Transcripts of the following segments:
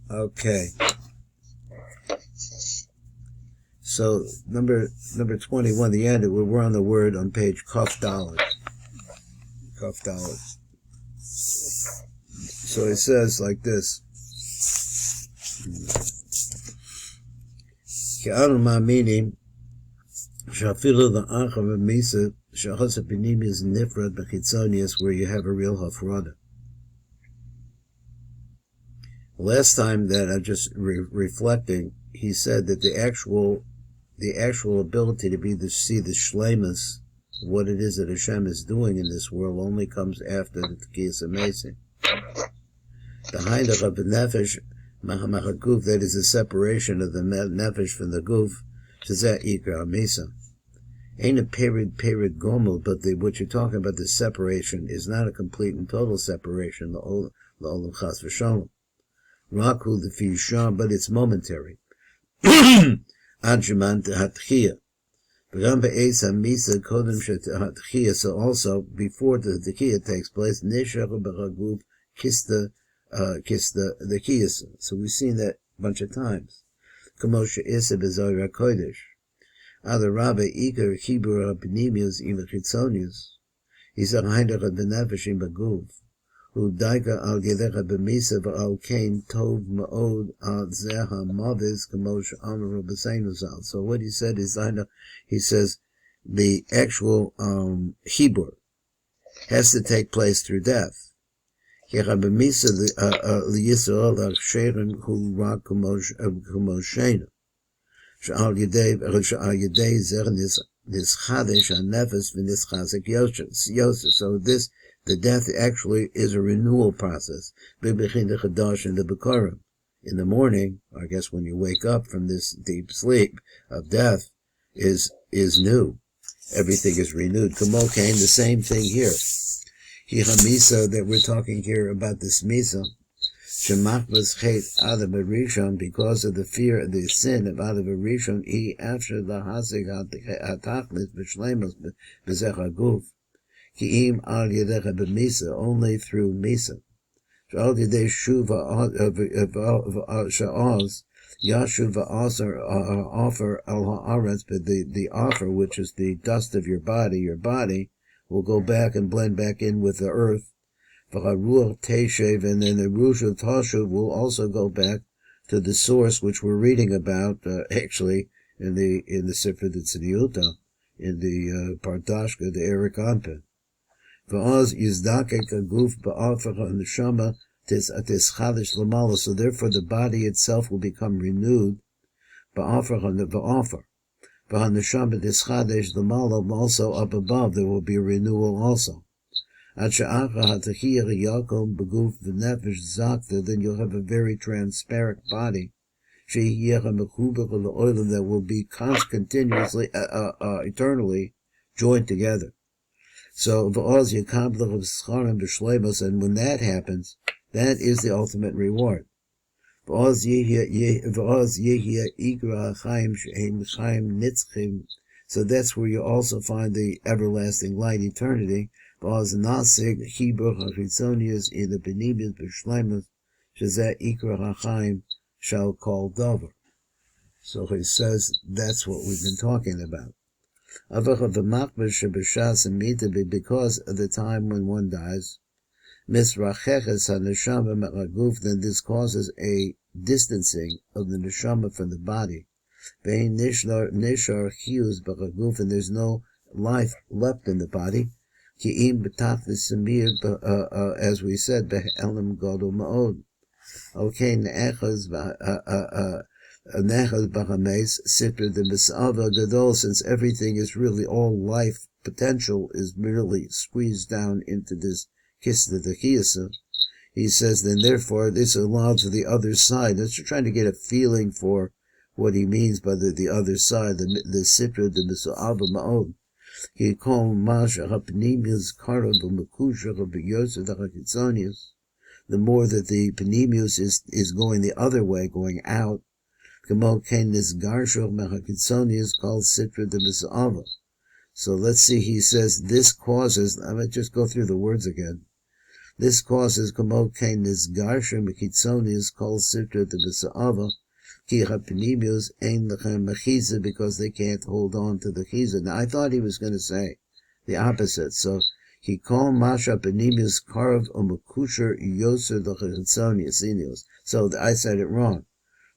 Okay. So number 21, the end. We're on the word on page Kaf Dalet. Kaf Dalet. So it says like this. Ke'anu ma'aminim shafilu la'achav v'misa shachas ha'pinimius nifrad b'chitzonius, where you have a real hafrada. Last time that I'm just reflecting, he said that the actual ability to see the shleimus, what it is that Hashem is doing in this world, only comes after the Tekiyas Amazing. The Hainach of the Nefesh, Mahaguf, that is the separation of the Nefesh from the Guf, Shazat Ikra Misa. Ain't a period gomel, but what you're talking about, the separation, is not a complete and total separation, the Olam Chas V'Shalom. Raku the Fisham, but it's momentary. Adjuman Hatchia. So also, before the Tekiyah takes place, Neshach B'Chaguf Kista the Kiyas. So we've seen that a bunch of times. Kamosha Isa B'Zoyra Kodesh. Other Rabbi Iker Chibur Pnimius Ila Chitzonius. He's a Heinrich of the Nefeshim Baguf. Who daika al Yedecha B'Misa V'al Kain Tov Ma'od Al Zeha Mavis Kamosh Amar B'Seinu Zal. So what he said is, he says, the actual Chibur has to take place through death. Yecha B'Misa L'Yisrael Al Sherim Hu Ra Kamoshena. Sha'al Yedei Zeh Nischadesh HaNefesh V'Nischazek Yosef. So the death actually is a renewal process. In the morning, I guess when you wake up from this deep sleep of death, is new. Everything is renewed. Kamokain, the same thing here. Misa, that we're talking here about this Misa. Shemachmas Chet Adam Rishon, because of the fear of the sin of Adam Rishon, he after the Hasig Hatachlis B'Shlemos B'Zech HaGuf. Ki'im al yedecha b'misa, only through misa. Sh'al yedei shuva sha'oz, yashuva offer al ha'aretz, but the offer, which is the dust of your body will go back and blend back in with the earth. V'charuach teshev, and then the ruach of tashuv will also go back to the source which we're reading about, actually, in the Sefer Tzniuta, in the Partashka, the Erik Anpin. So therefore the body itself will become renewed. Also up above there will be a renewal also. Then you'll have a very transparent body that will be continuously, eternally joined together. So, and when that happens, that is the ultimate reward. So that's where you also find the everlasting light, eternity. Shall call Dover. So he says that's what we've been talking about. Because of the time when one dies, then this causes a distancing of the neshama from the body. And there's no life left in the body. As we said, okay, since everything is really, all life potential is merely squeezed down into this kista the kiyasa, he says, then therefore this allowed to the other side. That's trying to get a feeling for what he means by the other side, the sitra the misa'ava ma'od. He called masha hapnimius karav v'makusha v'yosef ha'chitzonius. The more that the panemius is going the other way, going out, so let's see, he says, this causes, I might just go through the words again. This causes kamokein nisgarsha mekitzonis kol sitra de b'sa'ava ki hapnimius ein lechem mechiza, because they can't hold on to the chiza. Now I thought he was going to say the opposite. So he called masha penimius karv umakusher yoser the chitzonius inius. So I said it wrong.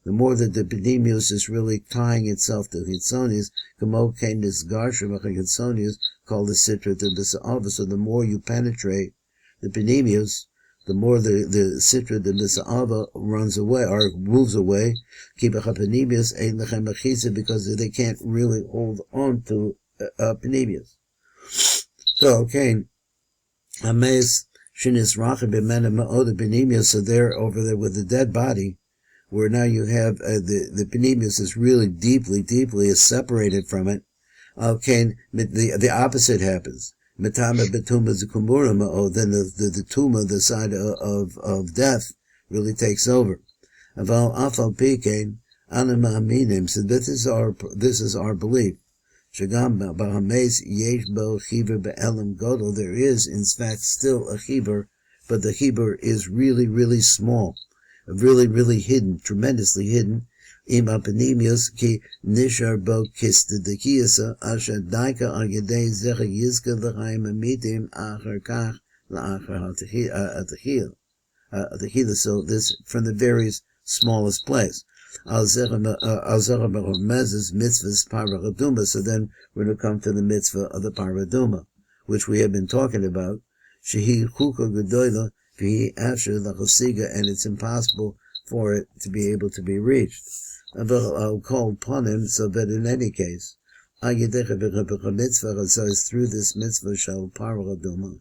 The more that the penimius is really tying itself to chitzonius, kamokein nisgarsha mechitzonius called the sitra de b'sa'ava. So the more you penetrate the penimius, the more the sitra de b'sa'ava runs away or moves away, because they can't really hold on to penimius. So, okay, Ames shinis rachim b'mena ma'od penimius. So there, over there with the dead body, where now you have the penimius is really deeply is separated from it. Okay, the opposite happens. Metama betuma zekumura ma'od, then the tuma, the side of death, really takes over. Aval afal pikein anima aminim. So this is our belief. Shagam b'hames yesh bo chiver be'elam godol. There is in fact still a chiver, but the chiver is really small, really hidden, tremendously hidden. Ima penimius ki nishar bo kista de kiyasa asha daika al yedei zecha yizka l'chaim amitim achar kach la'achar atachila. So this from the very smallest place. Al zecha mezes mitzvahs paraduma. So then we're going to come to the mitzvah of the paraduma, which we have been talking about. Shehi chuka gedola v'hi asher l'chosiga, and it's impossible for it to be able to be reached. I'll call upon him, so that in any case, so it's through this mitzvah shall paraduma,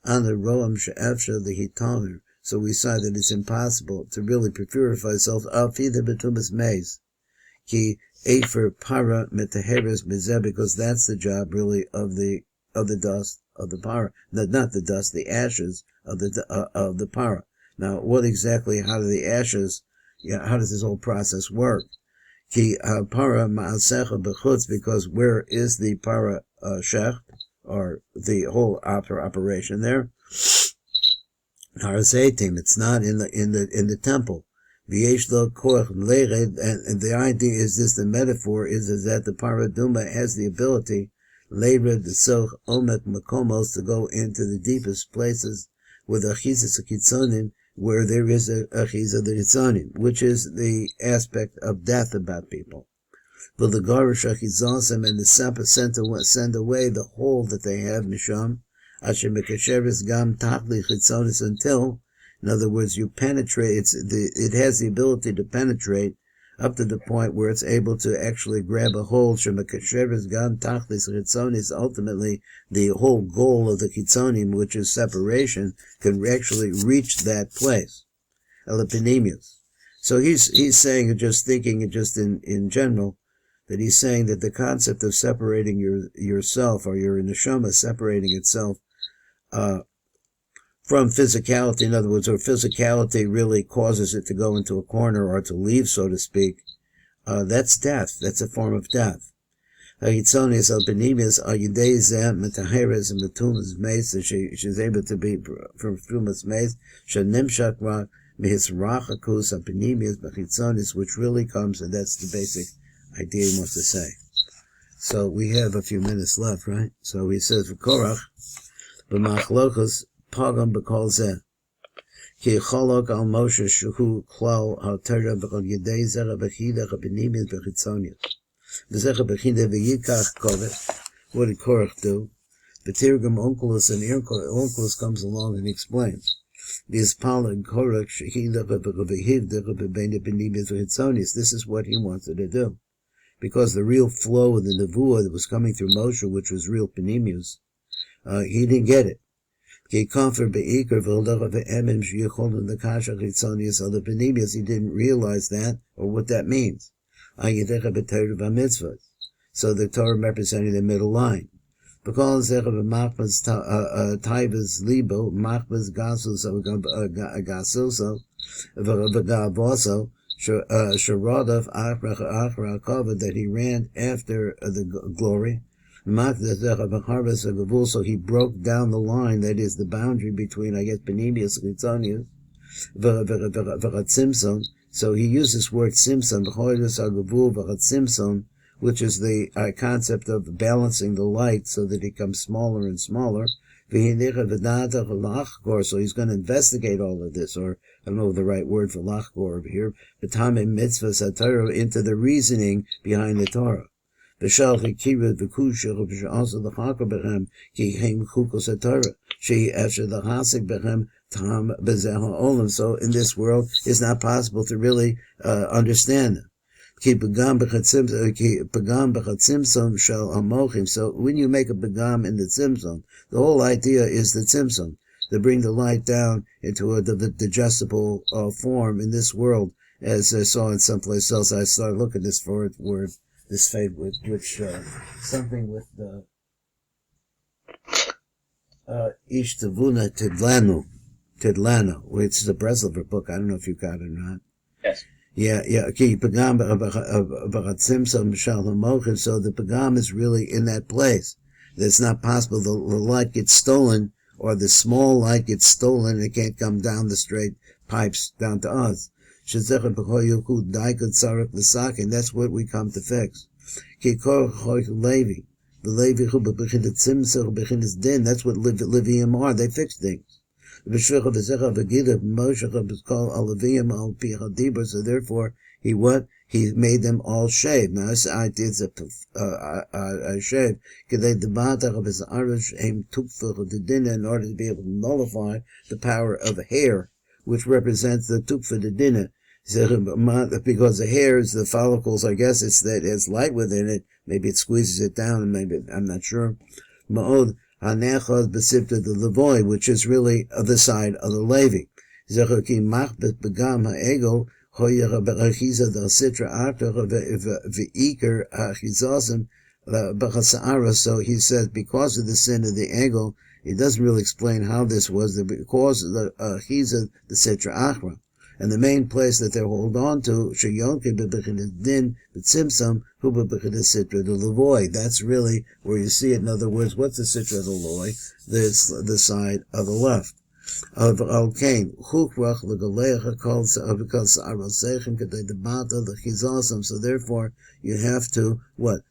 and the roam she'afsha the hitaner. So we saw that it's impossible to really purify yourself. Alfida betumas meis ki efer para metaheres mizeh, because that's the job really of the dust of the para, not the dust, the ashes of the para. Now, what exactly? How do the ashes? How does this whole process work? Ki para ma'asecha b'chutz, because where is the para shech, or the whole operation there? Harasetim, it's not in the temple. V'yesh lo korach lered, and the idea is this. The metaphor is that the paraduma has the ability lered the soch omek makomos, to go into the deepest places with achizas kitzonim, where there is a chiza the kitzonim, which is the aspect of death about people. But the garish achizasem, and the sapa send away the hole that they have misham. Asher mekasheres gam tachli chitzonis, until, in other words, you penetrate. It has the ability to penetrate up to the point where it's able to actually grab a hold. Shemekasheres gam tachli chitzonis. Ultimately, the whole goal of the chitzonim, which is separation, can actually reach that place. Elapinemius. So he's saying, just thinking, just in general, that he's saying that the concept of separating yourself, or your neshama separating itself from physicality, in other words, or physicality really causes it to go into a corner or to leave, so to speak, that's death. That's a form of death. She's able to be from Tumas Meis, which really comes, and that's the basic idea he wants to say. So we have a few minutes left, right? So he says, for Korach, b'machlokas pagam b'kol zeh, ki cholok al Moshe shuhu klal ha'terah b'kol yedei zera b'chidach ha'penimius b'chitzonius. V'zecha b'chidach v'yikach kovet. What did Korach do? V'tirgam onkelos, and onkelos comes along and explains. This is what he wanted to do. Because the real flow of the nevuah that was coming through Moshe, which was real penimius, he didn't get it. He didn't realize that, or what that means. So the Torah representing the middle line. Because Taivas Libo, Machbas Gasoso, Vagavoso, Sharadov Achra Kava, that he ran after the glory. So he broke down the line, that is the boundary between, I guess, Benemius and Tzonius, Simson. So he used this word Simson, which is the concept of balancing the light so that it becomes smaller and smaller. So he's going to investigate all of this, or I don't know the right word for lachgor over here, into the reasoning behind the Torah. So in this world, it's not possible to really understand them. So when you make a begam in the tzimtzum, the whole idea is the tzimtzum, to bring the light down into a digestible form in this world, as I saw in someplace else. I started looking this word, this favorite, which something with the Ish Tavuna Tidlanu, which is a BRESLOV book. I don't know if you got it or not. Yes. Yeah. So the pagam is really in that place. It's not possible the light gets stolen, or the small light gets stolen, and it can't come down the straight pipes down to us. And that's what we come to fix. That's what Levium are. They fix things. So therefore, he made them all shaved. Now this idea is a shave, in order to be able to nullify the power of hair, which represents the tukfa de dinner. Because the hair is the follicles, I guess it's that it has light within it. Maybe it squeezes it down, and maybe, I'm not sure. Ma'od hanechad besipta the levoy, which is really the side of the Levi. Zechoki machbet begam ha'egel hoyer berachiza the sitra actor veiker achizasem b'chasa'ara. So he says, because of the sin of the egel, he doesn't really explain how this was, because of the achiza the sitra achra. And the main place that they hold on to, sheyonke b'bechinas din b'tzimtzum hu b'bechinas sitra the levoy. That's really where you see it. In other words, what's the sitra the levoy? It's the side of the left. Of Al-Kain, Chukrach l'galecha kol because arosechem kedei debata l'chizasam. So therefore, you have to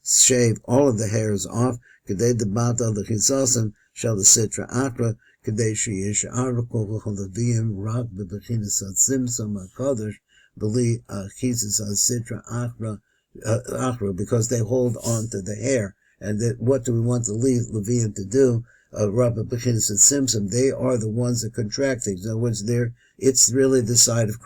shave all of the hairs off. Kedei debata l'chizasam shall the sitra akra. Because they hold on to the hair. And what do we want the Levium to do? Rabba Bechinis and Simsim, they are the ones that contract things. In other words, it's really the side of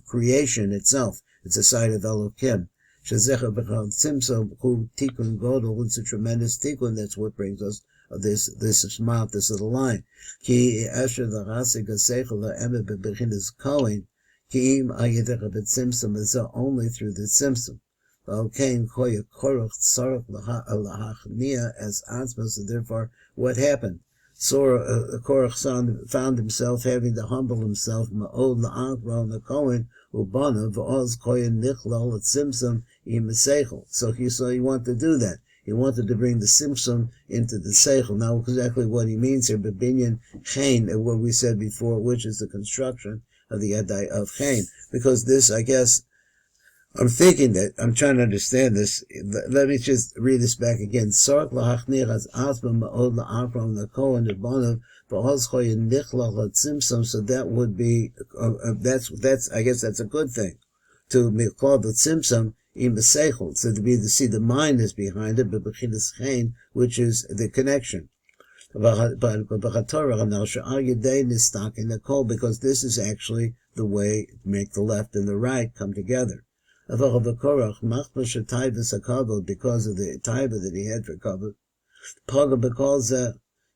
creation itself. It's the side of Elohim. Shazecha Bechal Simsim, who Tikkun Godel, it's a tremendous Tikkun. That's what brings us this smart, this little line. Ki Asher the Rasig Asechel Eme Bechinis Kohen, Ki Im Ayedecha Bet Simsim is only through the Simsim. Al-Kain Koya Korach Tzarech Lahachnia as Atzma. So therefore, what happened? Korach found himself having to humble himself. Ma'od la'akra l'kohen ubana v'oz koyen nichlal at simsim im seichel. So he wanted to do that. He wanted to bring the simsim into the seichel. Now, exactly what he means here, bebinyan chen, what we said before, which is the construction of the yadai of chen. Because this, I guess, I'm thinking that, I'm trying to understand this. Let me just read this back again. So that would be, I guess that's a good thing. To be called the tzimtzum in the seichel. So to see the mind is behind it, which is the connection. Because this is actually the way to make the left and the right come together. Because of the taiva that he had for kavod, Paga because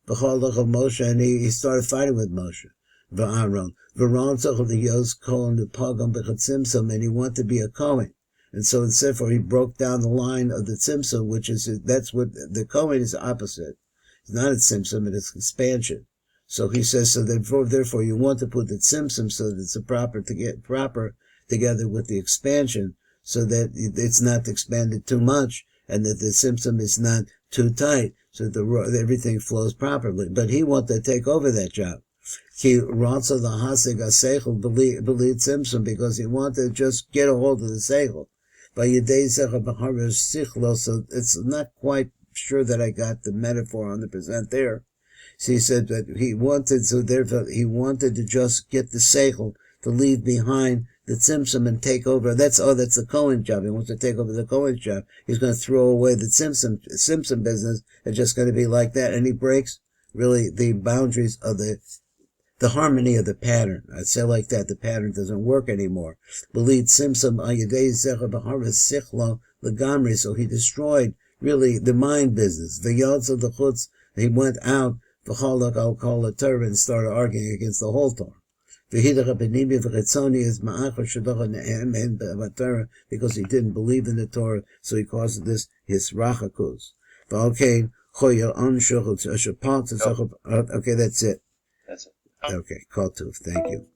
Moshe, and he started fighting with Moshe. V'Aaron tzachol the Yos Kohen the Pagam b'chatzimtzum, and he wanted to be a Kohen, and so instead he broke down the line of the tzimtzum, which is that's what the Kohen is opposite. It's not a tzimtzum, it's expansion. So he says, so therefore you want to put the tzimtzum so that it's proper together with the expansion, so that it's not expanded too much, and that the Tzimtzum is not too tight, so that everything flows properly. But he wanted to take over that job. He ratza the hasig aseichel believe Tzimtzum, because he wanted to just get a hold of the seichel. By yedei zecha b'charesh sichlo, so it's not quite sure that I got the metaphor 100% there. So he said that he wanted to just get the seichel to leave behind the Tzimtzum and take over. That's the Kohen job. He wants to take over the Kohen job. He's going to throw away the Tzimtzum business. It's just going to be like that. And he breaks really the boundaries of the harmony of the pattern. I'd say like that. The pattern doesn't work anymore. Believe Tzimtzum ayedei zecha b'haras sichlo legamri. So he destroyed really the mind business. The yards of the chutz. He went out v'cholak al kol Torah and started arguing against the whole Torah. Because he didn't believe in the Torah, so he caused this hisrachakus. Okay, that's it. That's it. Okay, call to. Thank you.